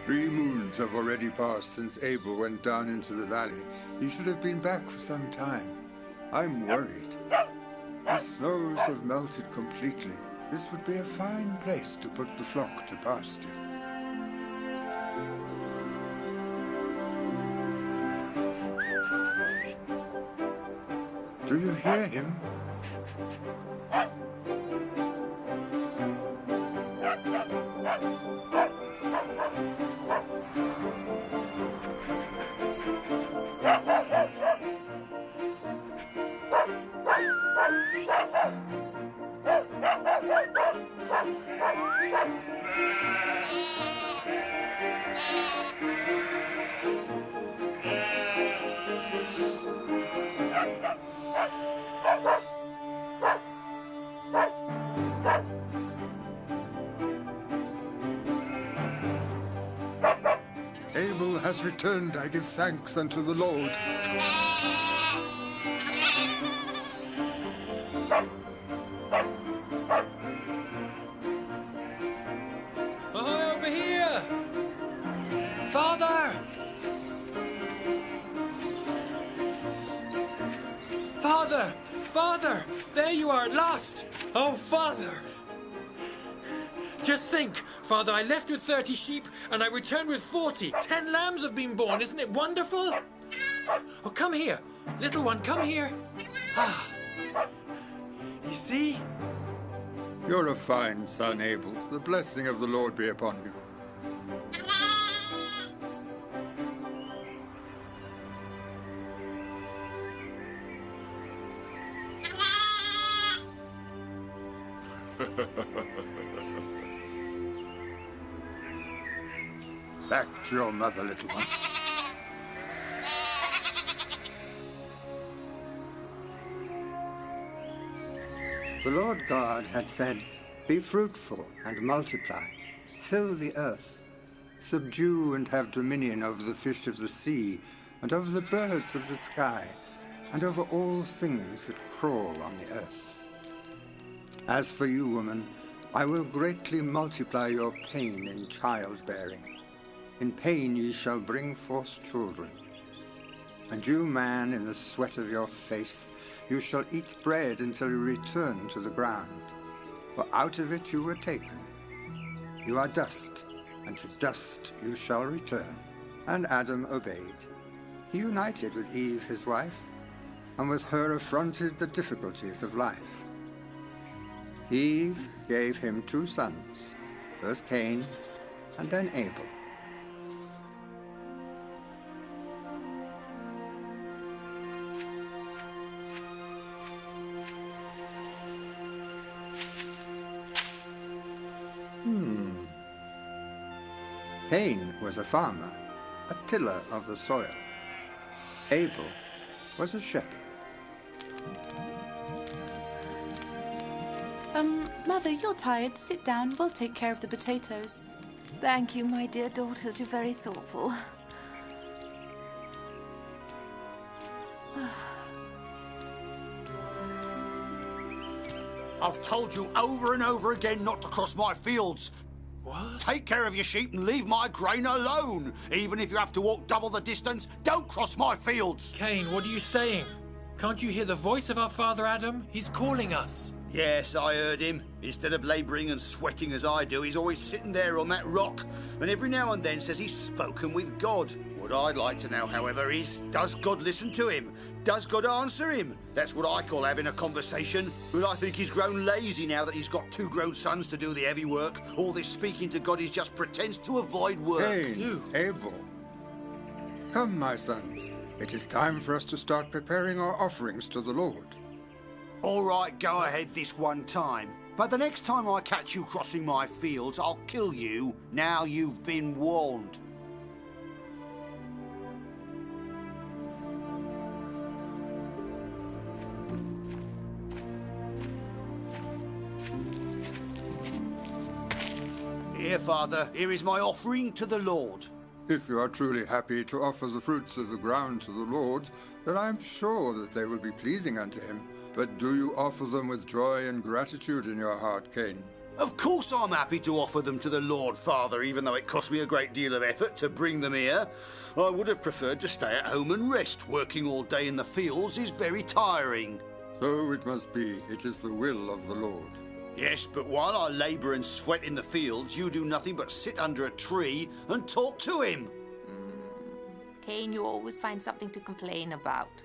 3 moons have already passed since Abel went down into the valley. He should have been back for some time. I'm worried. The snows have melted completely. This would be a fine place to put the flock to pasture. Do you hear him? Abel has returned. I give thanks unto the Lord. Ahoy over here! Father! Father! Father! There you are at last! Oh, Father! Just think, Father, I left with 30 sheep and I returned with 40. 10 lambs have been born. Isn't it wonderful? Oh, come here. Little one, come here. Ah. You see? You're a fine son, Abel. The blessing of the Lord be upon you. Back to your mother, little one. The Lord God had said, "Be fruitful and multiply, fill the earth, subdue and have dominion over the fish of the sea, and over the birds of the sky, and over all things that crawl on the earth. As for you, woman, I will greatly multiply your pain in childbearing. In pain ye shall bring forth children. And you, man, in the sweat of your face, you shall eat bread until you return to the ground. For out of it you were taken. You are dust, and to dust you shall return." And Adam obeyed. He united with Eve his wife, and with her affronted the difficulties of life. Eve gave him 2 sons, first Cain, and then Abel. Cain was a farmer, a tiller of the soil. Abel was a shepherd. Mother, you're tired. Sit down. We'll take care of the potatoes. Thank you, my dear daughters. You're very thoughtful. I've told you over and over again not to cross my fields. What? Take care of your sheep and leave my grain alone. Even if you have to walk double the distance, don't cross my fields. Cain, what are you saying? Can't you hear the voice of our father Adam? He's calling us. Yes, I heard him. Instead of labouring and sweating as I do, he's always sitting there on that rock, and every now and then says he's spoken with God. What I'd like to know, however, is, does God listen to him? Does God answer him? That's what I call having a conversation. But I think he's grown lazy now that he's got 2 grown sons to do the heavy work. All this speaking to God is just pretense to avoid work. Cain, Abel. Come, my sons. It is time for us to start preparing our offerings to the Lord. All right, go ahead this one time. But the next time I catch you crossing my fields, I'll kill you. Now you've been warned. Here, Father, here is my offering to the Lord. If you are truly happy to offer the fruits of the ground to the Lord, then I am sure that they will be pleasing unto him. But do you offer them with joy and gratitude in your heart, Cain? Of course I'm happy to offer them to the Lord Father, even though it cost me a great deal of effort to bring them here. I would have preferred to stay at home and rest. Working all day in the fields is very tiring. So it must be. It is the will of the Lord. Yes, but while I labour and sweat in the fields, you do nothing but sit under a tree and talk to him. Cain, you always find something to complain about.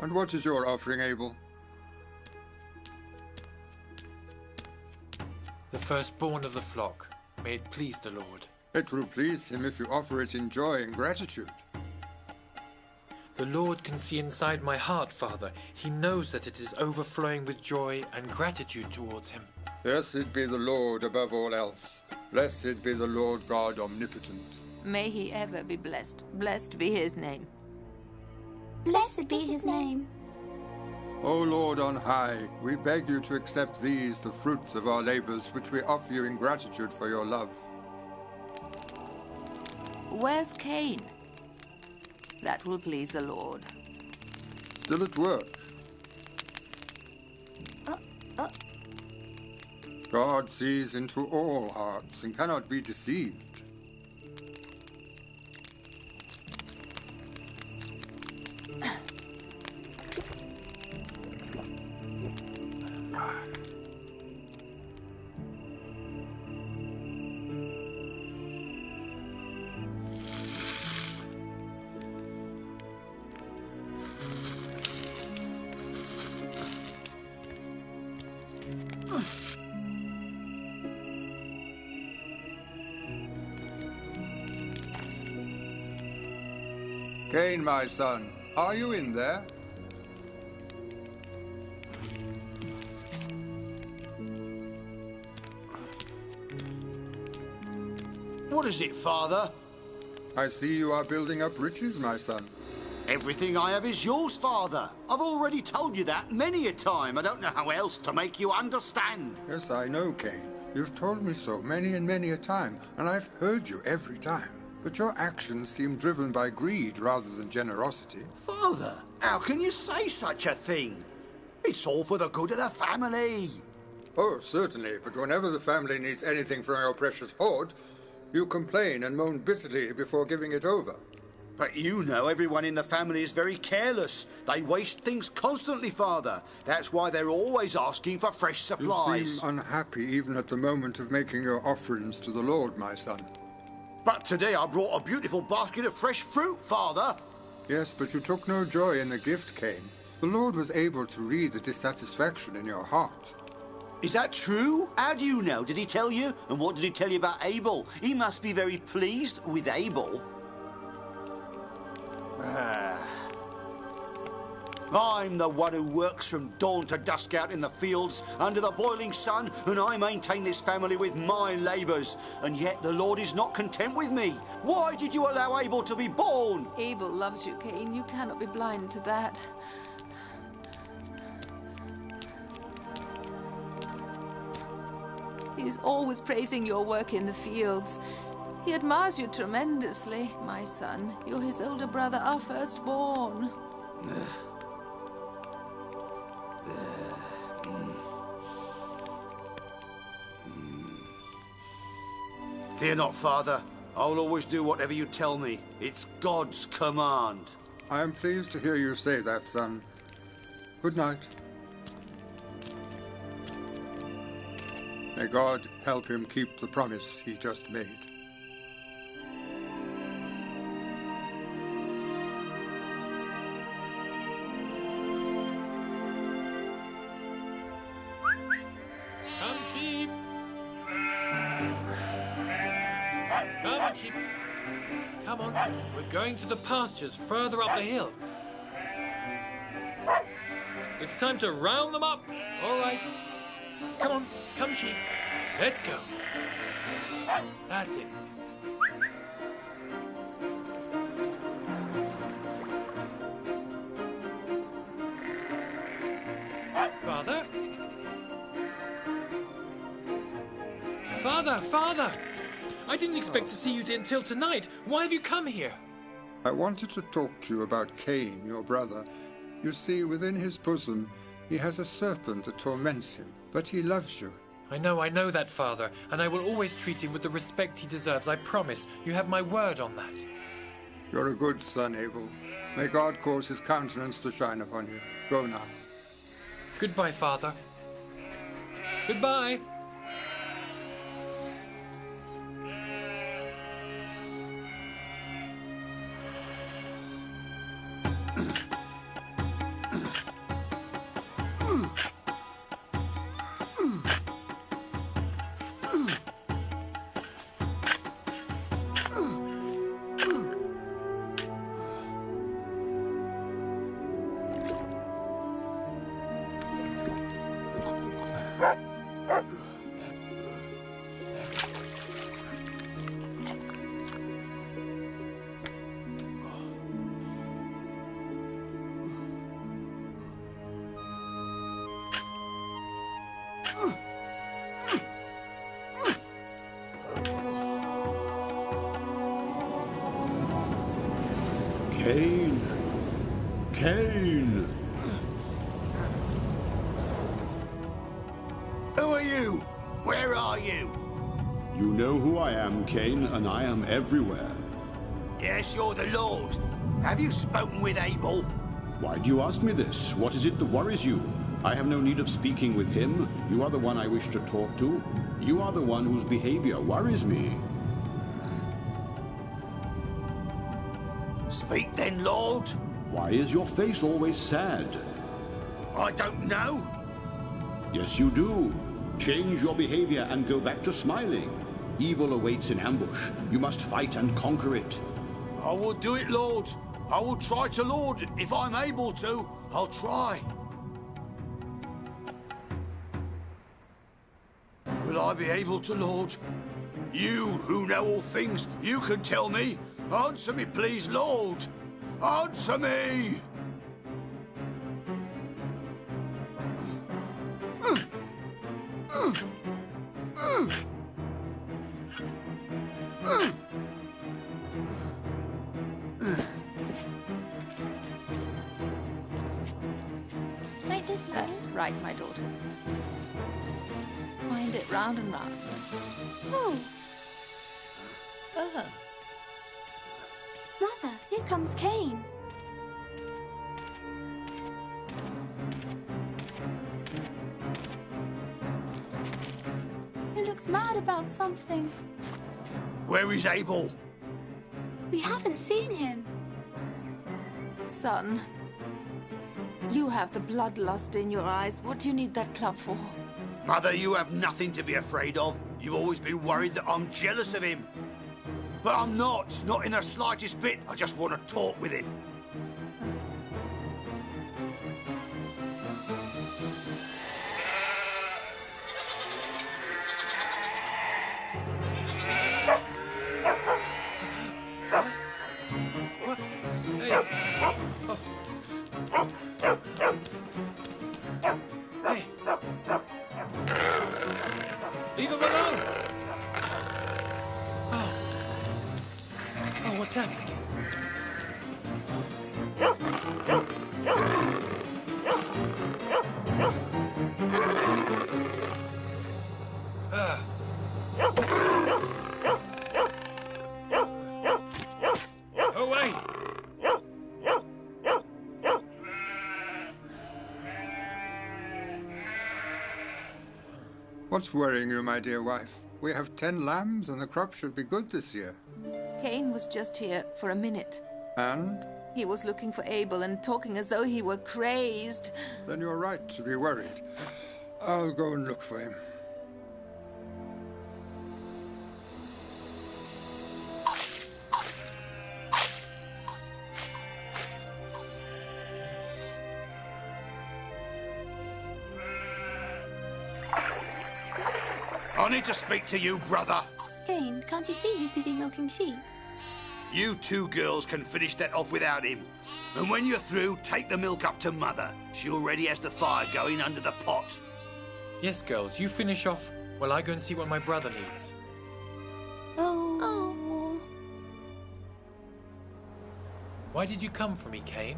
And what is your offering, Abel? The firstborn of the flock. May it please the Lord. It will please him if you offer it in joy and gratitude. The Lord can see inside my heart, Father. He knows that it is overflowing with joy and gratitude towards him. Blessed be the Lord above all else. Blessed be the Lord God omnipotent. May he ever be blessed. Blessed be his name. Blessed be his name. O Lord on high, we beg you to accept these, the fruits of our labors, which we offer you in gratitude for your love. Where's Cain? That will please the Lord. Still at work. God sees into all hearts and cannot be deceived. Cain, my son, are you in there? What is it, Father? I see you are building up riches, my son. Everything I have is yours, Father. I've already told you that many a time. I don't know how else to make you understand. Yes, I know, Cain. You've told me so many and many a time, and I've heard you every time. But your actions seem driven by greed rather than generosity. Father, how can you say such a thing? It's all for the good of the family. Oh, certainly, but whenever the family needs anything from your precious hoard, you complain and moan bitterly before giving it over. But you know everyone in the family is very careless. They waste things constantly, Father. That's why they're always asking for fresh supplies. You seem unhappy even at the moment of making your offerings to the Lord, my son. But today I brought a beautiful basket of fresh fruit, Father. Yes, but you took no joy in the gift, Cain. The Lord was able to read the dissatisfaction in your heart. Is that true? How do you know? Did he tell you? And what did he tell you about Abel? He must be very pleased with Abel. I'm the one who works from dawn to dusk out in the fields under the boiling sun, and I maintain this family with my labours. And yet the Lord is not content with me. Why did you allow Abel to be born? Abel loves you, Cain. You cannot be blind to that. He's always praising your work in the fields. He admires you tremendously, my son. You're his older brother, our firstborn. Fear not, Father. I'll always do whatever you tell me. It's God's command. I am pleased to hear you say that, son. Good night. May God help him keep the promise he just made. Come, sheep! Come, sheep! Come on, we're going to the pastures further up the hill. It's time to round them up. All right. Come on, come, sheep. Let's go. That's it. Father? Father! I didn't expect to see you until tonight. Why have you come here? I wanted to talk to you about Cain, your brother. You see, within his bosom, he has a serpent that torments him, but he loves you. I know that, Father, and I will always treat him with the respect he deserves. I promise. You have my word on that. You're a good son, Abel. May God cause his countenance to shine upon you. Go now. Goodbye, Father. Goodbye. Cain! Cain! Who are you? Where are you? You know who I am, Cain, and I am everywhere. Yes, you're the Lord. Have you spoken with Abel? Why do you ask me this? What is it that worries you? I have no need of speaking with him. You are the one I wish to talk to. You are the one whose behavior worries me. Speak then, Lord. Why is your face always sad? I don't know. Yes, you do. Change your behavior and go back to smiling. Evil awaits in ambush. You must fight and conquer it. I will do it, Lord. I will try to, Lord. If I'm able to, I'll try. Will I be able to, Lord? You who know all things, you can tell me. Answer me, please, Lord. Answer me! Like this, Mummy? That's right, my daughters. Wind it round and round. Oh, Oh. Mother, here comes Cain. He looks mad about something. Where is Abel? We haven't seen him. Son, you have the bloodlust in your eyes. What do you need that club for? Mother, you have nothing to be afraid of. You've always been worried that I'm jealous of him. But I'm not in the slightest bit. I just want to talk with him. What? Hey. Oh. Hey. Leave him alone. Oh, what's happening? Away! What's worrying you, my dear wife? We have 10 lambs and the crop should be good this year. Cain was just here for a minute. And? He was looking for Abel and talking as though he were crazed. Then you're right to be worried. I'll go and look for him. I need to speak to you, brother. Cain, can't you see he's busy milking sheep? You two girls can finish that off without him. And when you're through, take the milk up to Mother. She already has the fire going under the pot. Yes, girls, you finish off while I go and see what my brother needs. Oh. Why did you come for me, Cain?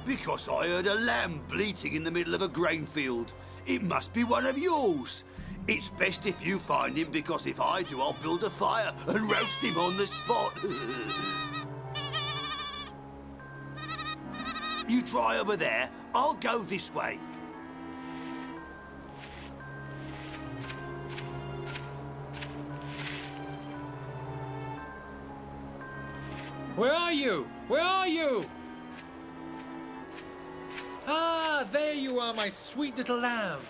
Because I heard a lamb bleating in the middle of a grain field. It must be one of yours. It's best if you find him, because if I do, I'll build a fire and roast him on the spot. You try over there, I'll go this way. Where are you? Where are you? Ah, there you are, my sweet little lamb.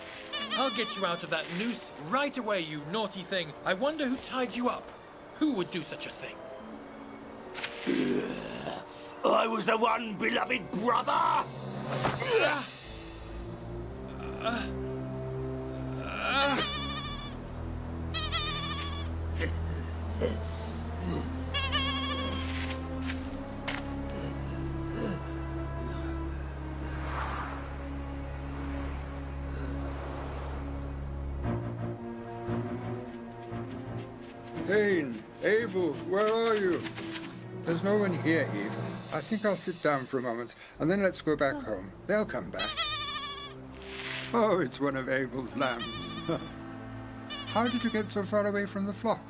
I'll get you out of that noose right away, you naughty thing. I wonder who tied you up. Who would do such a thing? I was the one beloved brother! Cain, Abel, where are you? There's no one here, Eve. I think I'll sit down for a moment, and then let's go back home. They'll come back. Oh, it's one of Abel's lambs. How did you get so far away from the flock?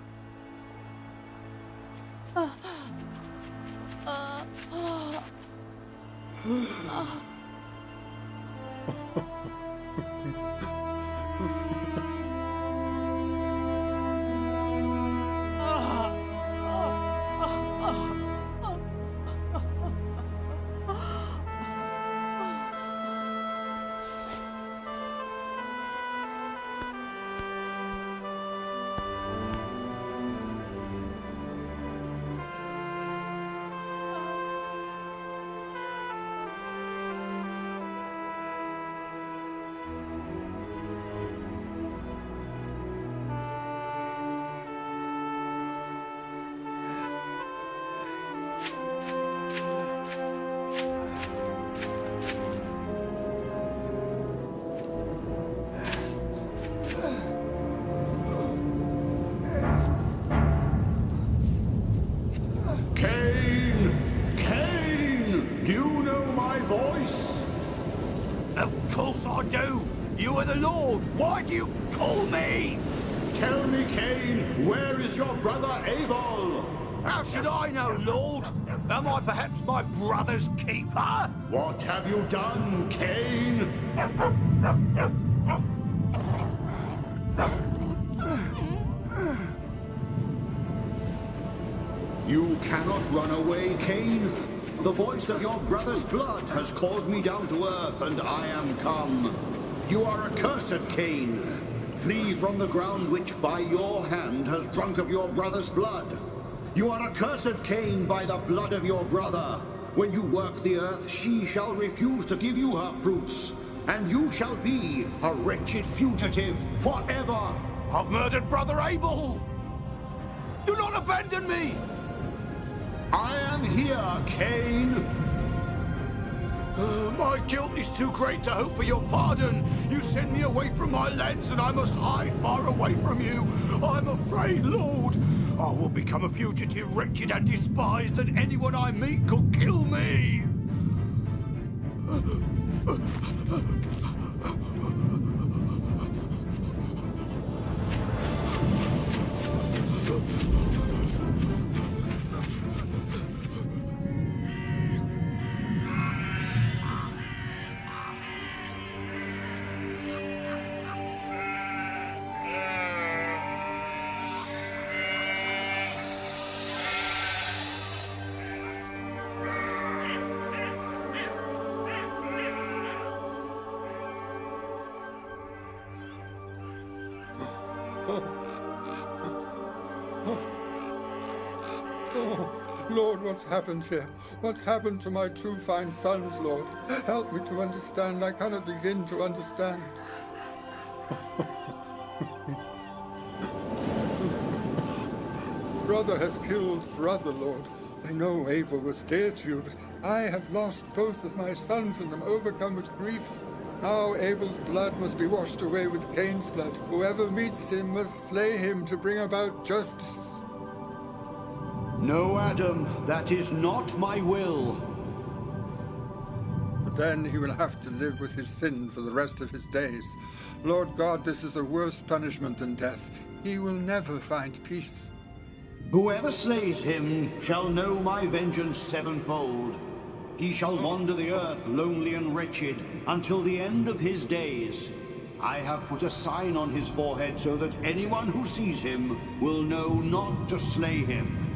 You are the Lord. Why do you call me? Tell me, Cain, where is your brother Abel? How should I know, Lord? Am I perhaps my brother's keeper? What have you done, Cain? You cannot run away, Cain. The voice of your brother's blood has called me down to earth, and I am come. You are accursed, Cain. Flee from the ground which by your hand has drunk of your brother's blood. You are accursed, Cain, by the blood of your brother. When you work the earth, she shall refuse to give you her fruits, and you shall be a wretched fugitive forever. I've murdered brother Abel. Do not abandon me. I am here, Cain. My guilt is too great to hope for your pardon. You send me away from my lands, and I must hide far away from you. I'm afraid, Lord. I will become a fugitive, wretched and despised, and anyone I meet could kill me. Oh, Lord, what's happened here? What's happened to my two fine sons, Lord? Help me to understand. I cannot begin to understand. Brother has killed brother, Lord. I know Abel was dear to you, but I have lost both of my sons and am overcome with grief. Now Abel's blood must be washed away with Cain's blood. Whoever meets him must slay him to bring about justice. No, Adam, that is not my will. But Then he will have to live with his sin for the rest of his days. Lord God, this is a worse punishment than death. He will never find peace. Whoever slays him shall know my vengeance sevenfold. He shall wander the earth lonely and wretched until the end of his days. I have put a sign on his forehead so that anyone who sees him will know not to slay him.